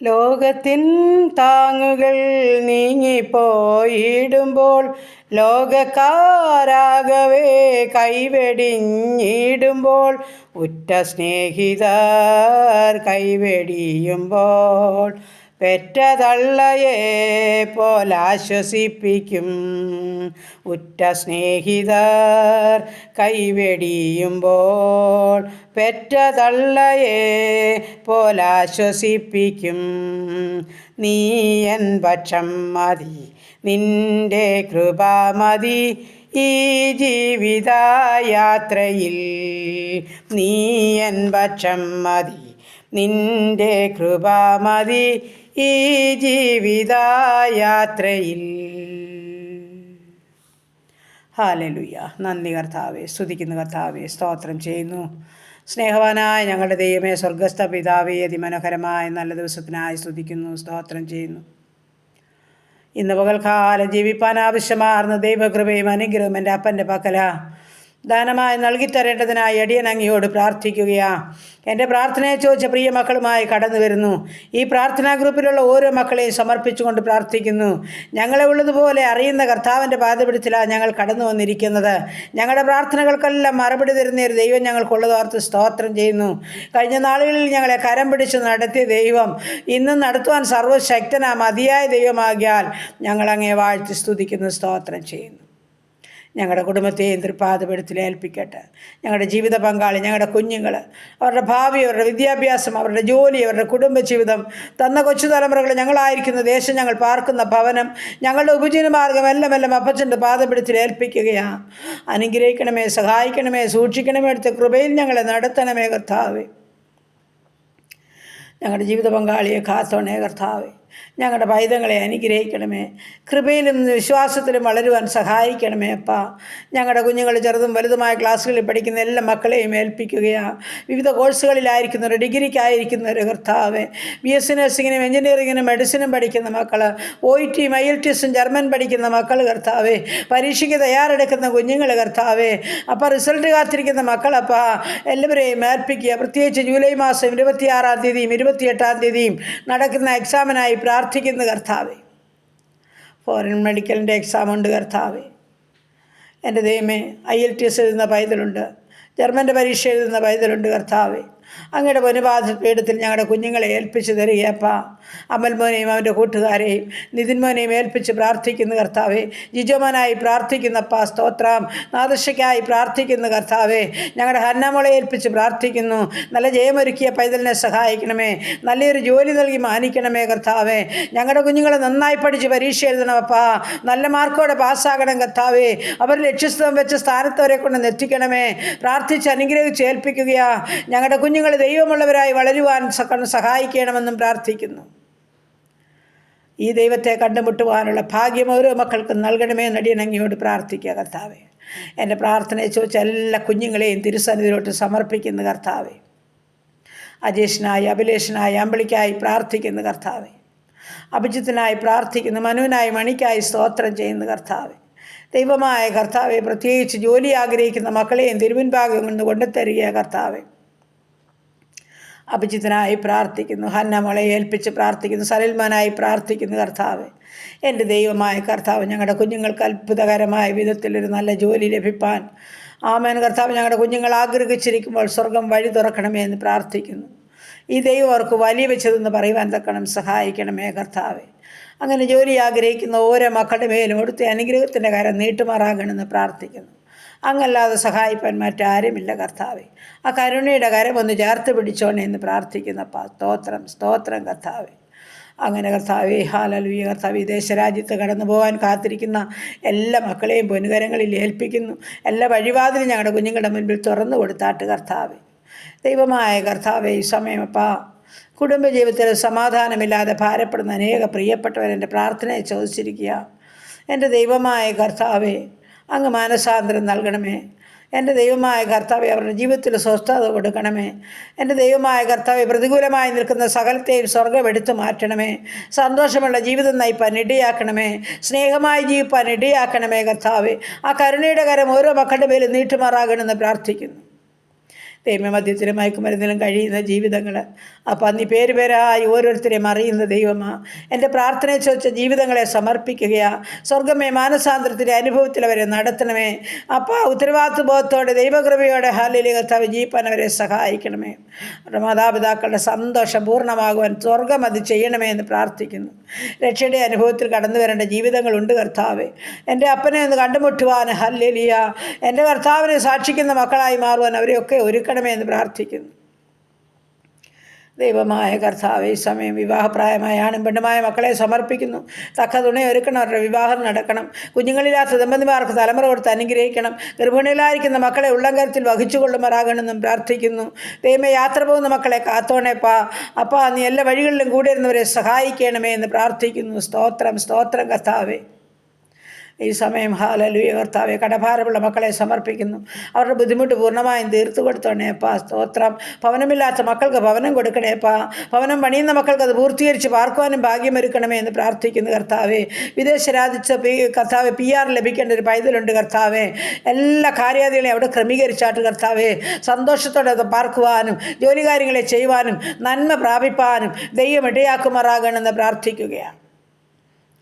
ലോകത്തിൻ താങ്ങുകൾ നീങ്ങിപ്പോയിടുമ്പോൾ, ലോകക്കാരാകവേ കൈവെടിഞ്ഞിടുമ്പോൾ, ഉറ്റ സ്നേഹിതർ കൈവെടിയുമ്പോൾ, പെറ്റ തള്ളയെ പോലാശ്വസിപ്പിക്കും. ഉറ്റ സ്നേഹിതർ കൈവെടിയുമ്പോൾ, പെറ്റ തള്ളയെ പോലാശ്വസിപ്പിക്കും. നീ എൻ പക്ഷം മതി, നിന്റെ കൃപ മതി ഈ ജീവിതയാത്രയിൽ. നീ എൻ പക്ഷം മതി, നിന്റെ കൃപ മതി ഈ ജീവിതയാത്രയിൽ. ഹല്ലേലൂയ. നന്ദി കർത്താവേ, സ്തുതിക്കുന്നു കർത്താവേ, സ്തോത്രം ചെയ്യുന്നു. സ്നേഹവാനായ ഞങ്ങളുടെ ദൈവമേ, സ്വർഗസ്ഥ പിതാവേ, അതിമനോഹരമായ നല്ല ദിവസത്തിനായി സ്തുതിക്കുന്നു, സ്തോത്രം ചെയ്യുന്നു. ഇന്ന് പകൽക്കാലം ജീവിപ്പാൻ ആവശ്യമാർന്ന ദൈവകൃപയും അനുഗ്രഹവും എൻ്റെ അപ്പൻ്റെ പക്കല ദാനമായി നൽകിത്തരേണ്ടതിനായി അടിയൻ അങ്ങയോട് പ്രാർത്ഥിക്കുകയാണ്. എൻ്റെ പ്രാർത്ഥനയെ ചോദിച്ച പ്രിയ മക്കളുമായി കടന്നു വരുന്നു. ഈ പ്രാർത്ഥനാ ഗ്രൂപ്പിലുള്ള ഓരോ മക്കളെയും സമർപ്പിച്ചുകൊണ്ട് പ്രാർത്ഥിക്കുന്നു. ഞങ്ങളെ ഉള്ളതുപോലെ അറിയുന്ന കർത്താവിൻ്റെ പാദപിടിച്ചിലാണ് ഞങ്ങൾ കടന്നു വന്നിരിക്കുന്നത്. ഞങ്ങളുടെ പ്രാർത്ഥനകൾക്കെല്ലാം മറുപടി തരുന്ന ഒരു ദൈവം ഞങ്ങൾക്കുള്ളതോർത്ത് സ്തോത്രം ചെയ്യുന്നു. കഴിഞ്ഞ നാളുകളിൽ ഞങ്ങളെ കരം പിടിച്ച് നടത്തിയ ദൈവം ഇന്നും നടത്തുവാൻ സർവ്വശക്തനാ മതിയായ ദൈവമാകിയാൽ ഞങ്ങളങ്ങേ വാഴ്ത്തി സ്തുതിക്കുന്നു, സ്തോത്രം ചെയ്യുന്നു. ഞങ്ങളുടെ കുടുംബത്തെയും തൃപ്പാദപീഠത്തിൽ ഏൽപ്പിക്കട്ടെ. ഞങ്ങളുടെ ജീവിത പങ്കാളി, ഞങ്ങളുടെ കുഞ്ഞുങ്ങൾ, അവരുടെ ഭാവി, അവരുടെ വിദ്യാഭ്യാസം, അവരുടെ ജോലി, അവരുടെ കുടുംബജീവിതം, തന്ന കൊച്ചു തലമുറകൾ, ഞങ്ങളായിരിക്കുന്ന ദേശം, ഞങ്ങൾ പാർക്കുന്ന ഭവനം, ഞങ്ങളുടെ ഉപജീവനമാർഗം എല്ലാം അപ്പച്ചൻ്റെ പാദപീഠത്തിൽ ഏൽപ്പിക്കുകയാണ്. അനുഗ്രഹിക്കണമേ, സഹായിക്കണമേ, സൂക്ഷിക്കണമേ, അടുത്ത കൃപയിൽ ഞങ്ങളെ നടത്തണമേ കർത്താവേ. ഞങ്ങളുടെ ജീവിത പങ്കാളിയെ കാത്തോണേ കർത്താവേ. ഞങ്ങളുടെ പൈതങ്ങളെ അനുഗ്രഹിക്കണമേ. കൃപയിലും വിശ്വാസത്തിലും വളരുവാൻ സഹായിക്കണമേ അപ്പാ. ഞങ്ങളുടെ കുഞ്ഞുങ്ങൾ ചെറുതും വലുതുമായ ക്ലാസ്സുകളിൽ പഠിക്കുന്ന എല്ലാ മക്കളെയും ഏൽപ്പിക്കുകയാണ്. വിവിധ കോഴ്സുകളിലായിരിക്കുന്നവർ, ഡിഗ്രിക്കായിരിക്കുന്നവർ കർത്താവേ, BSc നഴ്സിങ്ങിനും എഞ്ചിനീയറിങ്ങിനും മെഡിസിനും പഠിക്കുന്ന മക്കൾ, OIT IELTS ജർമ്മൻ പഠിക്കുന്ന മക്കൾ കർത്താവേ, പരീക്ഷയ്ക്ക് തയ്യാറെടുക്കുന്ന കുഞ്ഞുങ്ങൾ കർത്താവേ, അപ്പോൾ റിസൾട്ട് കാത്തിരിക്കുന്ന മക്കളപ്പാ, എല്ലാവരെയും ഏൽപ്പിക്കുക. പ്രത്യേകിച്ച് ജൂലൈ മാസം 26-ാം തീയതിയും 28-ാം തീയതിയും നടക്കുന്ന എക്സാമിനായി പ്രാർത്ഥിക്കുന്നു കർത്താവേ. ഫോറിൻ മെഡിക്കലിൻ്റെ എക്സാമുണ്ട് കർത്താവേ. എൻ്റെ ദൈവമേ, IELTS എഴുതുന്ന പൈതലുണ്ട്, ജർമ്മൻ്റെ പരീക്ഷ എഴുതുന്ന പൈതലുണ്ട് കർത്താവേ. അങ്ങയുടെ പൊനുപാദപീഠത്തിൽ ഞങ്ങളുടെ കുഞ്ഞുങ്ങളെ ഏൽപ്പിച്ച് തരികയപ്പാ. അമൽ മോനെയും അവൻ്റെ കൂട്ടുകാരെയും നിതിൻ മോനെയും ഏൽപ്പിച്ച് പ്രാർത്ഥിക്കുന്നു കർത്താവേ. ജിജോമനായി പ്രാർത്ഥിക്കുന്നപ്പാ, സ്തോത്രം. നാദർശയ്ക്കായി പ്രാർത്ഥിക്കുന്നു കർത്താവേ. ഞങ്ങളുടെ ഹന്നമോളെ ഏൽപ്പിച്ച് പ്രാർത്ഥിക്കുന്നു. നല്ല ജയമൊരുക്കിയ പൈതലിനെ സഹായിക്കണമേ. നല്ലൊരു ജോലി നൽകി മാനിക്കണമേ കർത്താവേ. ഞങ്ങളുടെ കുഞ്ഞുങ്ങളെ നന്നായി പഠിച്ച് പരീക്ഷ എഴുതണമപ്പാ. നല്ല മാർക്കോടെ പാസ്സാകണം കർത്താവേ. അവർ ലക്ഷ്യസ്ഥം വെച്ച സ്ഥാനത്തവരെ കൊണ്ട് എത്തിക്കണമേ. പ്രാർത്ഥിച്ച് അനുഗ്രഹിച്ച് ഏൽപ്പിക്കുകയാ. ഞങ്ങളുടെ കുഞ്ഞുങ്ങൾ ദൈവമുള്ളവരായി വളരുവാൻ സഹായിക്കണമെന്നും പ്രാർത്ഥിക്കുന്നു. ഈ ദൈവത്തെ കണ്ടുമുട്ടുവാനുള്ള ഭാഗ്യം ഓരോ മക്കൾക്കും നൽകണമേ എന്നടിയൻ അങ്ങയോട് പ്രാർത്ഥിക്കുക കർത്താവേ. എൻ്റെ പ്രാർത്ഥനയെ ചോദിച്ച എല്ലാ കുഞ്ഞുങ്ങളെയും തിരുസന്നിധിയിലോട്ട് സമർപ്പിക്കുന്നു കർത്താവേ. അജേഷിനായി, അഭിലേഷനായി, അമ്പിളിക്കായി പ്രാർത്ഥിക്കുന്നു കർത്താവേ. അഭിജിത്തിനായി പ്രാർത്ഥിക്കുന്നു. മനുവിനായി, മണിക്കായി സ്തോത്രം ചെയ്യുന്നു കർത്താവേ. ദൈവമായ കർത്താവെ, പ്രത്യേകിച്ച് ജോലി ആഗ്രഹിക്കുന്ന മക്കളെയും തിരുമുൻപാകം കൊണ്ട് കൊണ്ടുതരിക കർത്താവേ. അഭിജിത്തിനായി പ്രാർത്ഥിക്കുന്നു. ഹന്നമോളെ ഏൽപ്പിച്ച് പ്രാർത്ഥിക്കുന്നു. സലിൽമാനായി പ്രാർത്ഥിക്കുന്നു കർത്താവേ. എൻ്റെ ദൈവമായ കർത്താവ്, ഞങ്ങളുടെ കുഞ്ഞുങ്ങൾക്ക് അത്ഭുതകരമായ വിധത്തിലൊരു നല്ല ജോലി ലഭിപ്പാൻ ആമേൻ കർത്താവ്. ഞങ്ങളുടെ കുഞ്ഞുങ്ങൾ ആഗ്രഹിച്ചിരിക്കുമ്പോൾ സ്വർഗം വഴി തുറക്കണമേ എന്ന് പ്രാർത്ഥിക്കുന്നു. ഈ ദൈവം അവർക്ക് വലിയ വെച്ചതെന്ന് പറയുവാൻ തക്കണം സഹായിക്കണമേ കർത്താവേ. അങ്ങനെ ജോലി ആഗ്രഹിക്കുന്ന ഓരോ മക്കളുടെ മേലും അവിടുത്തെ അനുഗ്രഹത്തിൻ്റെ കരം നീട്ടുമാറാകണമെന്ന് പ്രാർത്ഥിക്കുന്നു. അങ്ങല്ലാതെ സഹായിപ്പാൻ മറ്റാരുമില്ല കർത്താവേ. ആ കരുണയുടെ കരം ഒന്ന് ചേർത്ത് പിടിച്ചോണേ എന്ന് പ്രാർത്ഥിക്കുന്നപ്പാ. സ്തോത്രം, സ്തോത്രം കർത്താവേ. അങ്ങനെ കർത്താവേ, ഹല്ലേലൂയ കർത്താവേ. വിദേശരാജ്യത്ത് കടന്നു പോകാൻ കാത്തിരിക്കുന്ന എല്ലാ മക്കളെയും പൊന്നുകരങ്ങളിൽ ഏൽപ്പിക്കുന്നു. എല്ലാ വഴിവാതിലും ഞങ്ങളുടെ കുഞ്ഞുങ്ങളുടെ മുൻപിൽ തുറന്നു കൊടുത്താട്ട് കർത്താവേ. ദൈവമായ കർത്താവേ, ഈ സമയമപ്പാ കുടുംബജീവിതത്തിൽ സമാധാനമില്ലാതെ ഭാരപ്പെടുന്ന അനേക പ്രിയപ്പെട്ടവരെൻ്റെ പ്രാർത്ഥനയെ ചോദിച്ചിരിക്കുക. എൻ്റെ ദൈവമായ കർത്താവേ, അങ്ങ് മാനസാന്തരം നൽകണമേ. എൻ്റെ ദൈവമായ കർത്താവെ, അവരുടെ ജീവിതത്തിൽ സ്വസ്ഥത കൊടുക്കണമേ. എൻ്റെ ദൈവമായ കർത്താവെ, പ്രതികൂലമായി നിൽക്കുന്ന സകലത്തെയും സ്വർഗ്ഗം എടുത്തു മാറ്റണമേ. സന്തോഷമുള്ള ജീവിതം നയിപ്പാൻ ഇടയാക്കണമേ. സ്നേഹമായി ജീവിപ്പാൻ ഇടയാക്കണമേ കർത്താവെ. ആ കരുണയുടെ കരം ഓരോ മക്കളുടെ മേലും നീട്ടുമാറാകണമെന്ന് പ്രാർത്ഥിക്കുന്നു. ദൈവമധ്യത്തിലും മയക്കുമരുന്നിലും കഴിയുന്ന ജീവിതങ്ങൾ അപ്പം നീ പേര് പേരായി ഓരോരുത്തരെയും അറിയുന്ന ദൈവമാ. എൻ്റെ പ്രാർത്ഥനയെ ചോദിച്ച ജീവിതങ്ങളെ സമർപ്പിക്കുകയാണ്. സ്വർഗമേ, മാനസാന്തരത്തിൻ്റെ അനുഭവത്തിൽ അവരെ നടത്തണമേ. അപ്പം ഉത്തരവാദിത്വ ബോധത്തോടെ ദൈവകൃപയോടെ ഹാലേലൂയ കർത്താവേ ജീവിപ്പാൻ അവരെ സഹായിക്കണമേ. അവരുടെ മാതാപിതാക്കളുടെ സന്തോഷം പൂർണ്ണമാകുവാൻ സ്വർഗം അത് ചെയ്യണമേ എന്ന് പ്രാർത്ഥിക്കുന്നു. രക്ഷയുടെ അനുഭവത്തിൽ കടന്നു വരേണ്ട ജീവിതങ്ങളുണ്ട് കർത്താവേ. എൻ്റെ അപ്പനെ ഒന്ന് കണ്ടുമുട്ടുവാൻ ഹല്ലേലൂയ, എൻ്റെ കർത്താവിനെ സാക്ഷിക്കുന്ന മക്കളായി മാറുവാൻ അവരെയൊക്കെ ഒരുക്കണമേ എന്ന് പ്രാർത്ഥിക്കുന്നു. ദൈവമായ കർത്താവേ, ഈ സമയം വിവാഹപ്രായമായ ആണും പെണ്ണുമായ മക്കളെ സമർപ്പിക്കുന്നു. തക്ക തുണ ഒരുക്കണം, അവരുടെ വിവാഹം നടക്കണം. കുഞ്ഞുങ്ങളില്ലാത്ത ദമ്പതിമാർക്ക് തലമുറ കൊടുത്ത് അനുഗ്രഹിക്കണം. ഗർഭിണികളായിരിക്കുന്ന മക്കളെ ഉള്ളംകരത്തിൽ വഹിച്ചുകൊള്ളുമാറാകണമെന്നും പ്രാർത്ഥിക്കുന്നു. ദൈവമേ, യാത്ര പോകുന്ന മക്കളെ കാത്തോണേപ്പാ. അപ്പാ, നീ എല്ലാ വഴികളിലും കൂടെ ഇരുന്നവരെ സഹായിക്കണമേ എന്ന് പ്രാർത്ഥിക്കുന്നു. സ്തോത്രം, സ്തോത്രം കർത്താവേ. ഈ സമയം ഹല്ലേലൂയ കർത്താവേ, കടഭാരമുള്ള മക്കളെ സമർപ്പിക്കുന്നു. അവരുടെ ബുദ്ധിമുട്ട് പൂർണ്ണമായും തീർത്തു കൊടുത്തോണേപ്പാ. സ്തോത്രം. ഭവനമില്ലാത്ത മക്കൾക്ക് ഭവനം കൊടുക്കണേപ്പാ. ഭവനം പണിയുന്ന മക്കൾക്ക് അത് പൂർത്തീകരിച്ച് പാർക്കുവാനും ഭാഗ്യമൊരുക്കണമേ എന്ന് പ്രാർത്ഥിക്കുന്നു കർത്താവേ. വിദേശ രാജ്യത്ത് കർത്താവെ PR ലഭിക്കേണ്ട ഒരു പൈതലുണ്ട് കർത്താവേ. എല്ലാ കാര്യാദികളെയും അവിടെ ക്രമീകരിച്ചാട്ട് കർത്താവേ, സന്തോഷത്തോടെ അത് പാർക്കുവാനും ജോലി കാര്യങ്ങളെ ചെയ്യുവാനും നന്മ പ്രാപിപ്പാനും ദൈവം ഇടയാക്കുമാറാകണമെന്ന് പ്രാർത്ഥിക്കുകയാണ്.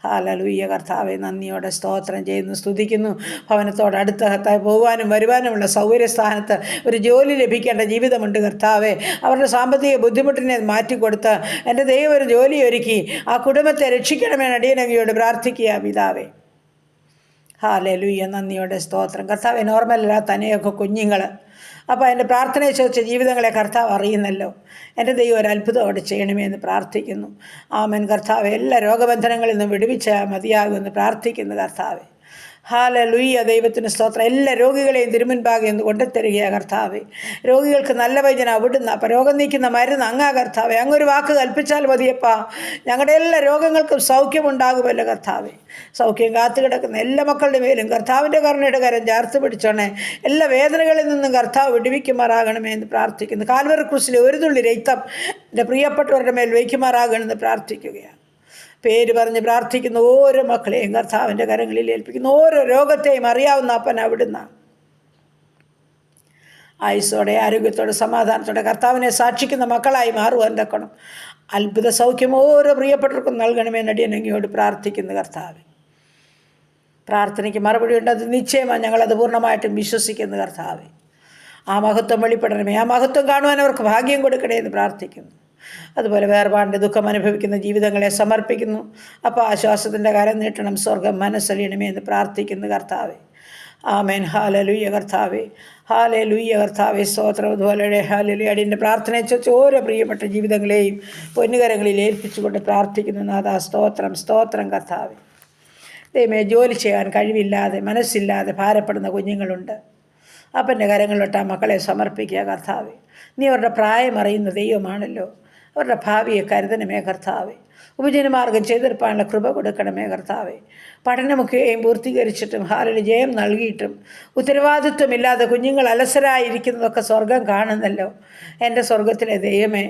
ഹല്ലേലൂയ കർത്താവെ, നന്ദിയോടെ സ്തോത്രം ചെയ്യുന്നു, സ്തുതിക്കുന്നു. ഭവനത്തോട് അടുത്ത കർത്താവ് പോകുവാനും വരുവാനുമുള്ള സൗകര്യസ്ഥാനത്ത് ഒരു ജോലി ലഭിക്കേണ്ട ജീവിതമുണ്ട് കർത്താവെ. അവരുടെ സാമ്പത്തിക ബുദ്ധിമുട്ടിനെ മാറ്റിക്കൊടുത്ത് എൻ്റെ ദൈവം ഒരു ജോലി ഒരുക്കി ആ കുടുംബത്തെ രക്ഷിക്കണമെന്ന് അടിയനങ്ങയോട് പ്രാർത്ഥിക്കുക പിതാവേ. ഹല്ലേലൂയ, നന്ദിയോടെ സ്തോത്രം കർത്താവെ. നോർമലല്ലാത്ത അനേക കുഞ്ഞുങ്ങൾ അപ്പോൾ എൻ്റെ പ്രാർത്ഥനയെ ചോദിച്ച ജീവിതങ്ങളെ കർത്താവ് അറിയുന്നല്ലോ. എൻ്റെ ദൈവം ഒരു അത്ഭുതം അവിടെ ചെയ്യണമേ എന്ന് പ്രാർത്ഥിക്കുന്നു. ആമേൻ കർത്താവെ. എല്ലാ രോഗബന്ധങ്ങളിൽ നിന്നും വിടുവിച്ചാൽ മതിയാകുമെന്ന് പ്രാർത്ഥിക്കുന്നു കർത്താവെ. ഹല്ലേലൂയ, ദൈവത്തിന് സ്തോത്രം. എല്ലാ രോഗികളെയും തിരുമുൻപാകെ ഒന്ന് കൊണ്ടുത്തരികയാണ് കർത്താവെ. രോഗികൾക്ക് നല്ല വൈദ്യന അവിടുന്ന്. അപ്പം രോഗം നീക്കുന്ന മരുന്ന് അങ്ങാ കർത്താവെ. അങ്ങൊരു വാക്ക് കൽപ്പിച്ചാൽ മതിയപ്പാ, ഞങ്ങളുടെ എല്ലാ രോഗങ്ങൾക്കും സൗഖ്യമുണ്ടാകുമല്ലോ കർത്താവെ. സൗഖ്യം കാത്തു കിടക്കുന്ന എല്ലാ മക്കളുടെ മേലും കർത്താവിൻ്റെ കരുണയുടെ കരം ചേർത്ത് പിടിച്ചോണേ. എല്ലാ വേദനകളിൽ നിന്നും കർത്താവ് വിടുവിക്കുമാറാകണമേ എന്ന് പ്രാർത്ഥിക്കുന്നു. കാൽവരി ക്രൂശിലെ ഒരു തുള്ളി രക്തം എൻ്റെ പ്രിയപ്പെട്ടവരുടെ മേൽ വയ്ക്കുമാറാകണമെന്ന് പ്രാർത്ഥിക്കുകയാണ്. പേര് പറഞ്ഞ് പ്രാർത്ഥിക്കുന്ന ഓരോ മക്കളെയും കർത്താവിൻ്റെ കരങ്ങളിൽ ഏൽപ്പിക്കുന്നു. ഓരോ രോഗത്തെയും അറിയാവുന്ന അപ്പൻ അവിടുന്ന്. ആയുസ്സോടെ ആരോഗ്യത്തോടെ സമാധാനത്തോടെ കർത്താവിനെ സാക്ഷിക്കുന്ന മക്കളായി മാറുവാൻ തക്കണം അത്ഭുത സൗഖ്യം ഓരോ പ്രിയപ്പെട്ടവർക്കും നൽകണമെന്ന് അടിയനങ്ങയോട് പ്രാർത്ഥിക്കുന്നു കർത്താവ്. പ്രാർത്ഥനയ്ക്ക് മറുപടി ഉണ്ട്, അത് നിശ്ചയമാണ്. ഞങ്ങളത് പൂർണ്ണമായിട്ടും വിശ്വസിക്കുന്നു കർത്താവ്. ആ മഹത്വം വെളിപ്പെടണമേ. ആ മഹത്വം കാണുവാൻ അവർക്ക് ഭാഗ്യം കൊടുക്കണേ എന്ന് പ്രാർത്ഥിക്കുന്നു. അതുപോലെ വേർപാടിൻ്റെ ദുഃഖം അനുഭവിക്കുന്ന ജീവിതങ്ങളെ സമർപ്പിക്കുന്നു. അപ്പോൾ ആശ്വാസത്തിൻ്റെ കരം നീട്ടണം, സ്വർഗം മനസ്സലിയണമേ എന്ന് പ്രാർത്ഥിക്കുന്നു കർത്താവെ. ആമേൻ. ഹല്ലേലൂയ കർത്താവെ, ഹല്ലേലൂയ കർത്താവെ, സ്തോത്രം. അതുപോലെ ഹല്ലേലൂയ. അടിയൻ്റെ പ്രാർത്ഥനയെ ചോദിച്ച് ഓരോ പ്രിയപ്പെട്ട ജീവിതങ്ങളെയും പൊന്നുകരങ്ങളിൽ ഏൽപ്പിച്ചുകൊണ്ട് പ്രാർത്ഥിക്കുന്നു നാഥാ. സ്തോത്രം, സ്തോത്രം കർത്താവെ. ദൈവമേ, ജോലി ചെയ്യാൻ കഴിവില്ലാതെ മനസ്സില്ലാതെ ഭാരപ്പെടുന്ന കുഞ്ഞുങ്ങളുണ്ട്. അപ്പൻ്റെ കരങ്ങളിലോട്ട് ആ മക്കളെ സമർപ്പിക്കുക കർത്താവെ. നീ അവരുടെ പ്രായം അറിയുന്ന ദൈവമാണല്ലോ. അവരുടെ ഭാവിയെ കരുതണമേ കർത്താവെ. ഉപജനമാർഗം ചെയ്തെടുപ്പാനുള്ള കൃപ കൊടുക്കണമേ കർത്താവെ. പഠനമൊക്കെയും പൂർത്തീകരിച്ചിട്ടും ഹാലിൽ ജയം നൽകിയിട്ടും ഉത്തരവാദിത്വമില്ലാതെ കുഞ്ഞുങ്ങൾ അലസരായിരിക്കുന്നതൊക്കെ സ്വർഗം കാണുന്നല്ലോ. എൻ്റെ സ്വർഗത്തിലെ ദൈവമേ,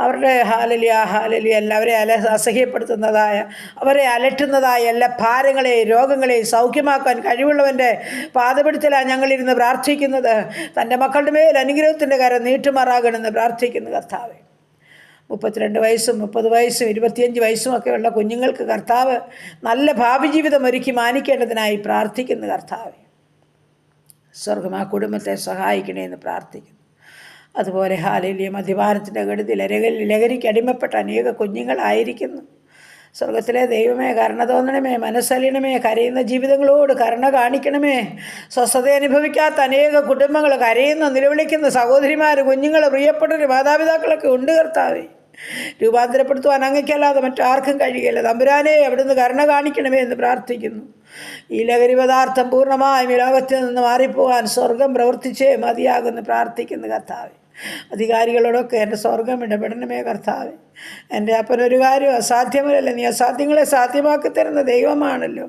അവരുടെ ഹാലലി എല്ലാവരെയും അസഹ്യപ്പെടുത്തുന്നതായ, അവരെ അലട്ടുന്നതായ എല്ലാ ഭാരങ്ങളെയും രോഗങ്ങളെയും സൗഖ്യമാക്കാൻ കഴിവുള്ളവൻ്റെ പാദപിടുത്തലാണ് ഞങ്ങളിരുന്ന് പ്രാർത്ഥിക്കുന്നത്. തൻ്റെ മക്കളുടെ മേൽ അനുഗ്രഹത്തിൻ്റെ കരം നീട്ടുമാറാകണമെന്ന് പ്രാർത്ഥിക്കുന്നു കർത്താവെ. 32 വയസ്സും 30 വയസ്സും 25 വയസ്സുമൊക്കെയുള്ള കുഞ്ഞുങ്ങൾക്ക് കർത്താവ് നല്ല ഭാവി ജീവിതം ഒരുക്കി മാനിക്കേണ്ടതിനായി പ്രാർത്ഥിക്കുന്നു കർത്താവെ. സ്വർഗം ആ കുടുംബത്തെ സഹായിക്കണേ എന്ന് പ്രാർത്ഥിക്കുന്നു. അതുപോലെ ഹാലലിയ മദ്യപാനത്തിൻ്റെ കെടുതി ലഹരിക്ക് അടിമപ്പെട്ട അനേക കുഞ്ഞുങ്ങളായിരിക്കുന്നു. സ്വർഗത്തിലെ ദൈവമേ, കരുണ തോന്നണമേ, മനസ്സലിയണമേ. കരയുന്ന ജീവിതങ്ങളോട് കരുണ കാണിക്കണമേ. സ്വസ്ഥത അനുഭവിക്കാത്ത അനേക കുടുംബങ്ങൾ, കരയുന്ന നിലവിളിക്കുന്ന സഹോദരിമാർ, കുഞ്ഞുങ്ങൾ, പ്രിയപ്പെട്ടവർ, മാതാപിതാക്കളൊക്കെ ഉണ്ട് കർത്താവേ. രൂപാന്തരപ്പെടുത്തുവാൻ അങ്ങയ്ക്കല്ലാതെ മറ്റാർക്കും കഴിയില്ല. തമ്പുരാനെ, അവിടുന്ന് കരുണ കാണിക്കണമേ എന്ന് പ്രാർത്ഥിക്കുന്നു. ഈ ലഹരി പദാർത്ഥം പൂർണ്ണമായും ഈ ലോകത്തിൽ നിന്ന് മാറിപ്പോകാൻ സ്വർഗം പ്രവർത്തിച്ചേ മതിയാകുമെന്ന് പ്രാർത്ഥിക്കുന്നു കർത്താവേ. അധികാരികളോടൊക്കെ എൻ്റെ സ്വർഗം ഇടപെടണമേ കർത്താവേ. എൻ്റെ അപ്പനൊരു കാര്യം അസാധ്യമല്ല, നീ അസാധ്യങ്ങളെ സാധ്യമാക്കി തരുന്ന ദൈവമാണല്ലോ.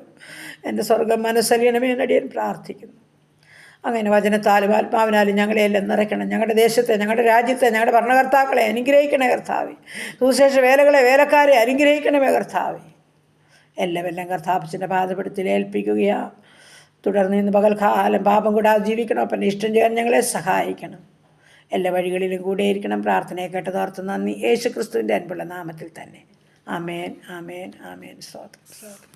എൻ്റെ സ്വർഗം മനസ്സലിയണമേ എന്നടിയൻ പ്രാർത്ഥിക്കുന്നു. അങ്ങനെ വചനത്താലും ആത്മാവിനാലും ഞങ്ങളെയെല്ലാം നിറയ്ക്കണം. ഞങ്ങളുടെ ദേശത്തെ, ഞങ്ങളുടെ രാജ്യത്തെ, ഞങ്ങളുടെ ഭരണകർത്താക്കളെ അനുഗ്രഹിക്കണേ കർത്താവേ. സുവിശേഷ വേലകളെ, വേലക്കാരെ അനുഗ്രഹിക്കണമേ കർത്താവേ. എല്ലാം കർത്താപ്പച്ചൻ്റെ പാദപീഠത്തിൽ ഏൽപ്പിക്കുകയാണ്. തുടർന്ന് ഇന്ന് പകൽക്കാലം പാപം കൂടാതെ ജീവിക്കണം. അപ്പം ഇഷ്ടം ചെയ്യാൻ ഞങ്ങളെ സഹായിക്കണം. എല്ലാ വഴികളിലും കൂടെയിരിക്കണം. പ്രാർത്ഥനയെ കേട്ടതോർത്ത് നന്ദി. യേശു ക്രിസ്തുവിൻ്റെ അൻപുള്ള നാമത്തിൽ തന്നെ. ആമേൻ, ആമേൻ, ആമേൻ. സ്തോത്രം, സ്തോത്രം.